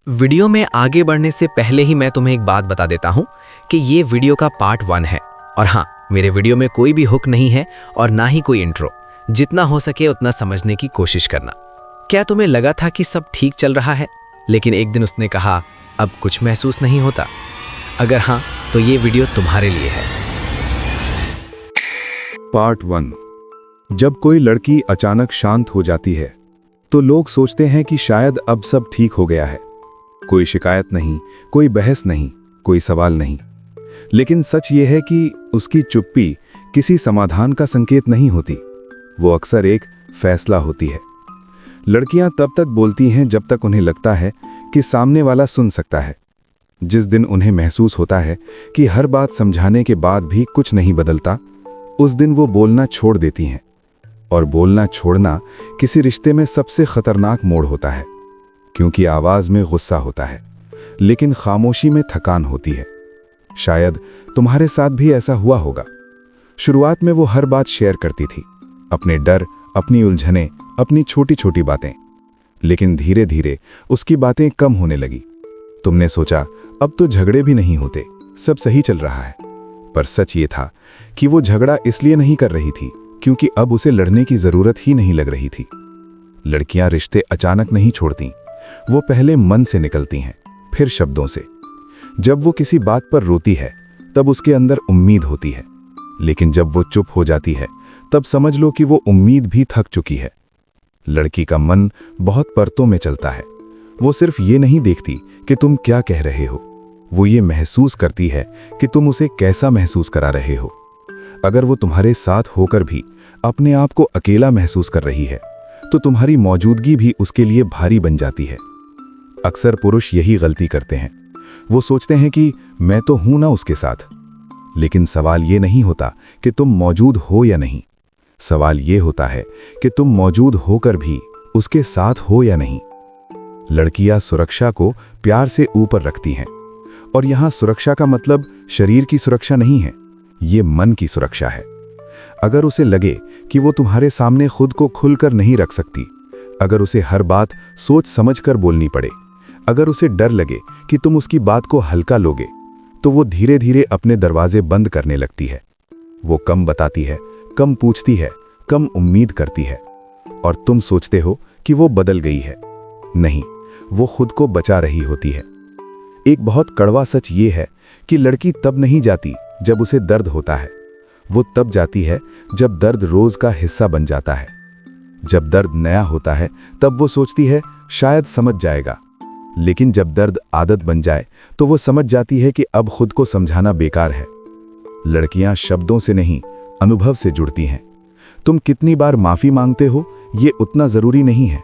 Video में आगे बढ़ने से पहले ही मैं तुम्हें एक बात बता देता हूं कि ये वीडियो का पार्ट 1 है। और हाँ, मेरे वीडियो में कोई भी हुक नहीं है और ना ही कोई इंट्रो। जितना हो सके उतना समझने की कोशिश करना। क्या तुम्हें लगा था कि सब ठीक चल रहा है, लेकिन एक दिन उसने कहा अब कुछ महसूस नहीं होता? अगर हाँ, तो ये वीडियो तुम्हारे लिए है। पार्ट 1। जब कोई लड़की अचानक शांत हो जाती है तो लोग सोचते हैं कि शायद अब सब ठीक हो गया है। कोई शिकायत नहीं, कोई बहस नहीं, कोई सवाल नहीं। लेकिन सच ये है कि उसकी चुप्पी किसी समाधान का संकेत नहीं होती। वो अक्सर एक फैसला होती है। लड़कियां तब तक बोलती हैं जब तक उन्हें लगता है कि सामने वाला सुन सकता है। जिस दिन उन्हें महसूस होता है कि हर बात समझाने के बाद भी कुछ नहीं बदलता, उस दिन वो बोलना छोड़ देती हैं। और बोलना छोड़ना किसी रिश्ते में सबसे खतरनाक मोड़ होता है, क्योंकि आवाज में गुस्सा होता है लेकिन खामोशी में थकान होती है। शायद तुम्हारे साथ भी ऐसा हुआ होगा। शुरुआत में वो हर बात शेयर करती थी, अपने डर, अपनी उलझनें, अपनी छोटी छोटी बातें। लेकिन धीरे धीरे उसकी बातें कम होने लगी। तुमने सोचा अब तो झगड़े भी नहीं होते, सब सही चल रहा है। पर सच ये था कि वो झगड़ा इसलिए नहीं कर रही थी क्योंकि अब उसे लड़ने की जरूरत ही नहीं लग रही थी। लड़कियां रिश्ते अचानक नहीं छोड़ती, वो पहले मन से निकलती हैं, फिर शब्दों से। जब वो किसी बात पर रोती है तब उसके अंदर उम्मीद होती है, लेकिन जब वो चुप हो जाती है तब समझ लो कि वो उम्मीद भी थक चुकी है। लड़की का मन बहुत परतों में चलता है। वो सिर्फ ये नहीं देखती कि तुम क्या कह रहे हो, वो ये महसूस करती है कि तुम उसे कैसा महसूस करा रहे हो। अगर वो तुम्हारे साथ होकर भी अपने आप को अकेला महसूस कर रही है तो तुम्हारी मौजूदगी भी उसके लिए भारी बन जाती है। अक्सर पुरुष यही गलती करते हैं। वो सोचते हैं कि मैं तो हूं ना उसके साथ। लेकिन सवाल ये नहीं होता कि तुम मौजूद हो या नहीं। सवाल ये होता है कि तुम मौजूद होकर भी उसके साथ हो या नहीं। लड़कियां सुरक्षा को प्यार से ऊपर रखती हैं, और यहां सुरक्षा का मतलब शरीर की सुरक्षा नहीं है, ये मन की सुरक्षा है। अगर उसे लगे कि वो तुम्हारे सामने खुद को खुलकर नहीं रख सकती, अगर उसे हर बात सोच समझकर बोलनी पड़े, अगर उसे डर लगे कि तुम उसकी बात को हल्का लोगे, तो वो धीरे धीरे अपने दरवाजे बंद करने लगती है। वो कम बताती है, कम पूछती है, कम उम्मीद करती है। और तुम सोचते हो कि वो बदल गई है। नहीं, वो खुद को बचा रही होती है। एक बहुत कड़वा सच ये है कि लड़की तब नहीं जाती जब उसे दर्द होता है। वो तब जाती है जब दर्द रोज का हिस्सा बन जाता है। जब दर्द नया होता है तब वो सोचती है शायद समझ जाएगा, लेकिन जब दर्द आदत बन जाए तो वो समझ जाती है कि अब खुद को समझाना बेकार है। लड़कियां शब्दों से नहीं, अनुभव से जुड़ती हैं। तुम कितनी बार माफी मांगते हो ये उतना जरूरी नहीं है।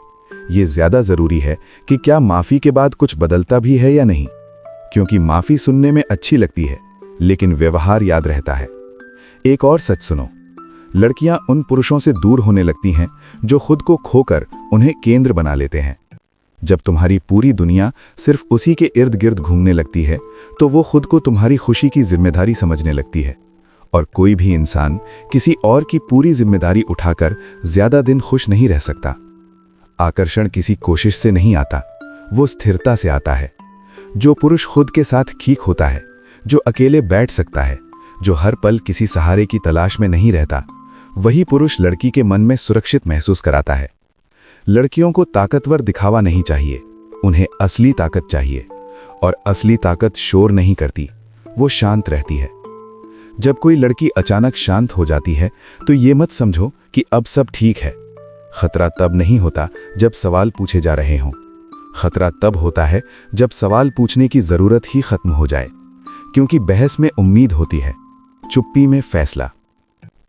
ये ज्यादा जरूरी है कि क्या माफी के बाद कुछ बदलता भी है या नहीं। क्योंकि माफी सुनने में अच्छी लगती है, लेकिन व्यवहार याद रहता है। एक और सच सुनो, लड़कियां उन पुरुषों से दूर होने लगती हैं जो खुद को खोकर उन्हें केंद्र बना लेते हैं। जब तुम्हारी पूरी दुनिया सिर्फ उसी के इर्द गिर्द घूमने लगती है तो वो खुद को तुम्हारी खुशी की जिम्मेदारी समझने लगती है। और कोई भी इंसान किसी और की पूरी जिम्मेदारी उठाकर ज्यादा दिन खुश नहीं रह सकता। आकर्षण किसी कोशिश से नहीं आता, वो स्थिरता से आता है। जो पुरुष खुद के साथ ठीक होता है, जो अकेले बैठ सकता है, जो हर पल किसी सहारे की तलाश में नहीं रहता, वही पुरुष लड़की के मन में सुरक्षित महसूस कराता है। लड़कियों को ताकतवर दिखावा नहीं चाहिए, उन्हें असली ताकत चाहिए। और असली ताकत शोर नहीं करती, वो शांत रहती है। जब कोई लड़की अचानक शांत हो जाती है तो ये मत समझो कि अब सब ठीक है। खतरा तब नहीं होता जब सवाल पूछे जा रहे हों। खतरा तब होता है जब सवाल पूछने की जरूरत ही खत्म हो जाए, क्योंकि बहस में उम्मीद होती है, चुप्पी में फैसला।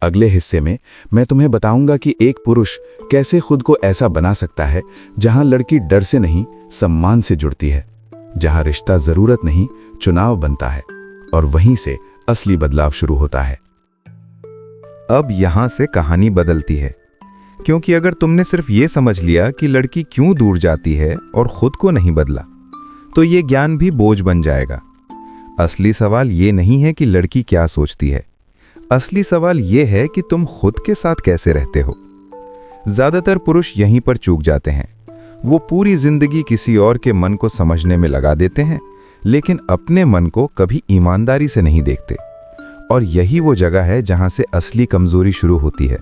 अगले हिस्से में मैं तुम्हें बताऊंगा कि एक पुरुष कैसे खुद को ऐसा बना सकता है जहां लड़की डर से नहीं, सम्मान से जुड़ती है, जहां रिश्ता जरूरत नहीं, चुनाव बनता है, और वहीं से असली बदलाव शुरू होता है। अब यहां से कहानी बदलती है, क्योंकि अगर तुमने सिर्फ ये समझ लिया कि लड़की क्यों दूर जाती है और खुद को नहीं बदला, तो ये ज्ञान भी बोझ बन जाएगा। असली सवाल ये नहीं है कि लड़की क्या सोचती है, असली सवाल ये है कि तुम खुद के साथ कैसे रहते हो। ज्यादातर पुरुष यहीं पर चूक जाते हैं। वो पूरी जिंदगी किसी और के मन को समझने में लगा देते हैं, लेकिन अपने मन को कभी ईमानदारी से नहीं देखते। और यही वो जगह है जहां से असली कमजोरी शुरू होती है।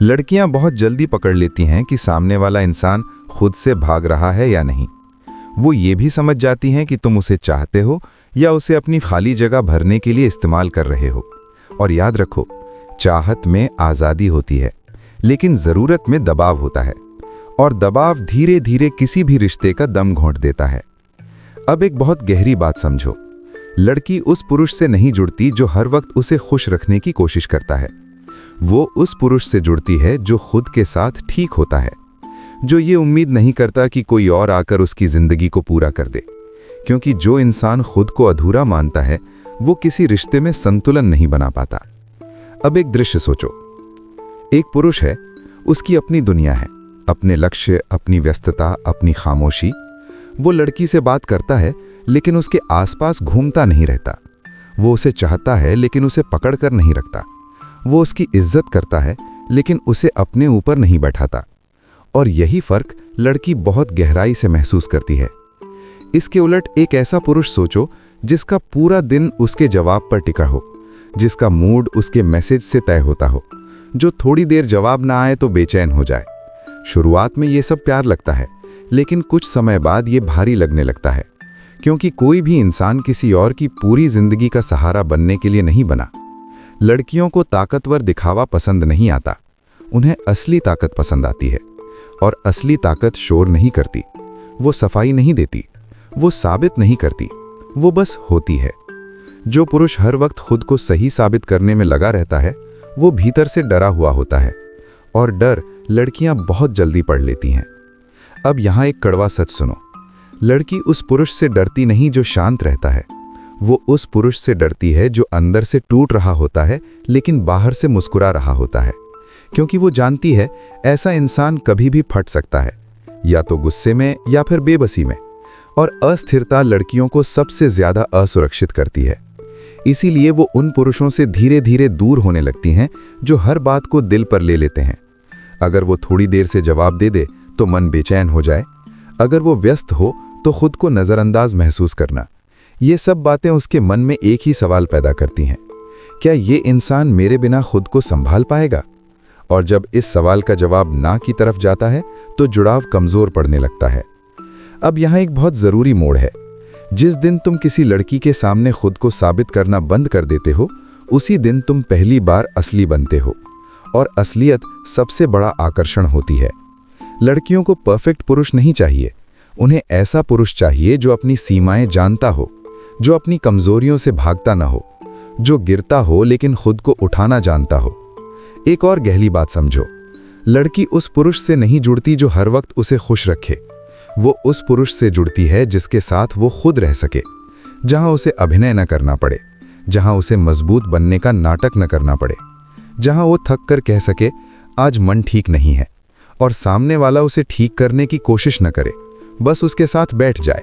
लड़कियां बहुत जल्दी पकड़ लेती हैं कि सामने वाला इंसान खुद से भाग रहा है या नहीं। वो ये भी समझ जाती हैं कि तुम उसे चाहते हो या उसे अपनी खाली जगह भरने के लिए इस्तेमाल कर रहे हो। और याद रखो, चाहत में आज़ादी होती है, लेकिन ज़रूरत में दबाव होता है, और दबाव धीरे धीरे किसी भी रिश्ते का दम घोंट देता है। अब एक बहुत गहरी बात समझो, लड़की उस पुरुष से नहीं जुड़ती जो हर वक्त उसे खुश रखने की कोशिश करता है। वो उस पुरुष से जुड़ती है जो खुद के साथ ठीक होता है, जो ये उम्मीद नहीं करता कि कोई और आकर उसकी जिंदगी को पूरा कर दे। क्योंकि जो इंसान खुद को अधूरा मानता है, वो किसी रिश्ते में संतुलन नहीं बना पाता। अब एक दृश्य सोचो, एक पुरुष है, उसकी अपनी दुनिया है, अपने लक्ष्य, अपनी व्यस्तता, अपनी खामोशी। वो लड़की से बात करता है, लेकिन उसके आसपास घूमता नहीं रहता। वो उसे चाहता है, लेकिन उसे पकड़ कर नहीं रखता। वो उसकी इज्जत करता है, लेकिन उसे अपने ऊपर नहीं बैठाता। और यही फर्क लड़की बहुत गहराई से महसूस करती है। इसके उलट एक ऐसा पुरुष सोचो जिसका पूरा दिन उसके जवाब पर टिका हो, जिसका मूड उसके मैसेज से तय होता हो, जो थोड़ी देर जवाब ना आए तो बेचैन हो जाए। शुरुआत में ये सब प्यार लगता है, लेकिन कुछ समय बाद ये भारी लगने लगता है, क्योंकि कोई भी इंसान किसी और की पूरी जिंदगी का सहारा बनने के लिए नहीं बना। लड़कियों को ताकतवर दिखावा पसंद नहीं आता, उन्हें असली ताकत पसंद आती है। और असली ताकत शोर नहीं करती, वो सफाई नहीं देती, वो साबित नहीं करती, वो बस होती है। जो पुरुष हर वक्त खुद को सही साबित करने में लगा रहता है, वो भीतर से डरा हुआ होता है, और डर लड़कियां बहुत जल्दी पढ़ लेती हैं। अब यहाँ एक कड़वा सच सुनो, लड़की उस पुरुष से डरती नहीं जो शांत रहता है, वो उस पुरुष से डरती है जो अंदर से टूट रहा होता है, लेकिन बाहर से मुस्कुरा रहा होता है। क्योंकि वो जानती है ऐसा इंसान कभी भी फट सकता है, या तो गुस्से में या फिर बेबसी में। और अस्थिरता लड़कियों को सबसे ज्यादा असुरक्षित करती है। इसीलिए वो उन पुरुषों से धीरे धीरे दूर होने लगती हैं जो हर बात को दिल पर ले लेते हैं। अगर वो थोड़ी देर से जवाब दे दे तो मन बेचैन हो जाए, अगर वो व्यस्त हो तो खुद को नज़रअंदाज महसूस करना। ये सब बातें उसके मन में एक ही सवाल पैदा करती हैं, क्या ये इंसान मेरे बिना खुद को संभाल पाएगा? और जब इस सवाल का जवाब ना की तरफ जाता है तो जुड़ाव कमज़ोर पड़ने लगता है। अब यहाँ एक बहुत ज़रूरी मोड़ है। जिस दिन तुम किसी लड़की के सामने खुद को साबित करना बंद कर देते हो, उसी दिन तुम पहली बार असली बनते हो। और असलियत सबसे बड़ा आकर्षण होती है। लड़कियों को परफेक्ट पुरुष नहीं चाहिए, उन्हें ऐसा पुरुष चाहिए जो अपनी सीमाएं जानता हो, जो अपनी कमजोरियों से भागता ना हो, जो गिरता हो लेकिन खुद को उठाना जानता हो। एक और गहरी बात समझो, लड़की उस पुरुष से नहीं जुड़ती जो हर वक्त उसे खुश रखे। वो उस पुरुष से जुड़ती है जिसके साथ वो खुद रह सके, जहां उसे अभिनय न करना पड़े, जहां उसे मजबूत बनने का नाटक न करना पड़े, जहां वो थक कर कह सके आज मन ठीक नहीं है, और सामने वाला उसे ठीक करने की कोशिश न करे, बस उसके साथ बैठ जाए।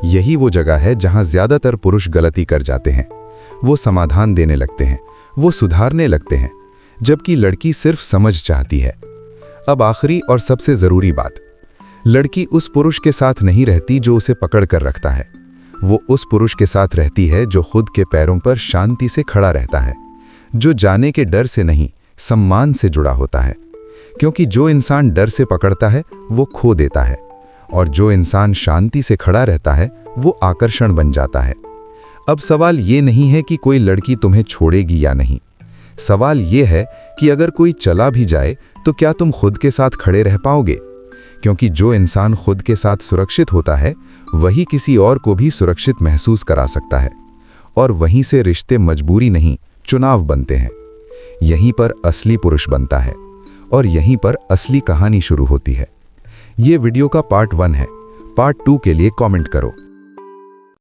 यही वो जगह है जहां ज्यादातर पुरुष गलती कर जाते हैं। वो समाधान देने लगते हैं, वो सुधारने लगते हैं, जबकि लड़की सिर्फ समझ चाहती है। अब आखिरी और सबसे जरूरी बात, लड़की उस पुरुष के साथ नहीं रहती जो उसे पकड़ कर रखता है। वो उस पुरुष के साथ रहती है जो खुद के पैरों पर शांति से खड़ा रहता है, जो जाने के डर से नहीं, सम्मान से जुड़ा होता है। क्योंकि जो इंसान डर से पकड़ता है वो खो देता है, और जो इंसान शांति से खड़ा रहता है वो आकर्षण बन जाता है। अब सवाल ये नहीं है कि कोई लड़की तुम्हें छोड़ेगी या नहीं, सवाल ये है कि अगर कोई चला भी जाए तो क्या तुम खुद के साथ खड़े रह पाओगे? क्योंकि जो इंसान खुद के साथ सुरक्षित होता है वही किसी और को भी सुरक्षित महसूस करा सकता है, और वहीं से रिश्ते मजबूरी नहीं, चुनाव बनते हैं। यहीं पर असली पुरुष बनता है, और यहीं पर असली कहानी शुरू होती है। ये वीडियो का पार्ट 1 है। पार्ट 2 के लिए कमेंट करो।